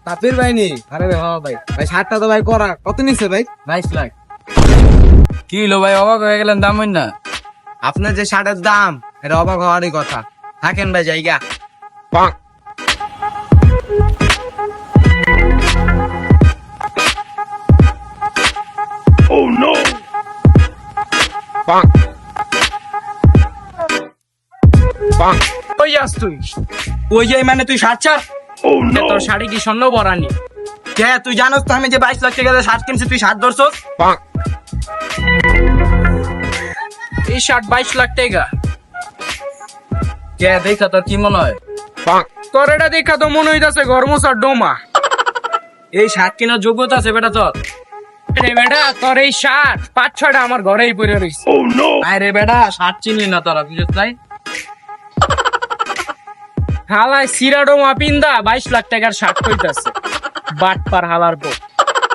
তাপির ভাই নি? আরে হ্যাঁ ভাই, ভাই শার্টটা তো ভাই করা কত নিচ্ছে ভাই? 22 লাখ। কি হলো ভাই, অবাক হয়ে গেলেন দাম হইন না? আপনার যে শার্টের দাম, এটা অবাক হওয়ারই কথা। থাকেন ভাই জায়গা। কই যাস তুই? ওই যে মানে তুই শার্ট ছাড়। তোর শাড়ি কি স্বর্ণ বরানি? কে তুই জানোস তো আমি যে 22 লাখ টাকা শার্ট কিনছি, তুই শার্ট ধরছস? এই শার্ট 22 লাখ টাকা। কে দেখা তোর কি মনে হয়? তোর এটা দেখা তো মনে হইতাছে গরমসার ডোমা। এই শার্ট কেনার যোগ্যতা আছে বেটা তোর? রে বেটা, তোর এই শার্ট 5-6টা আমার ঘরেই পড়ে রইছে। আরে বেটা, শার্ট চিনি না তোরা, বুঝছ তাই? হালায় সিরাডো মাপিন্দা 22 লাখ টাকার শার্ট কইতাছে। বাটপার হালার পর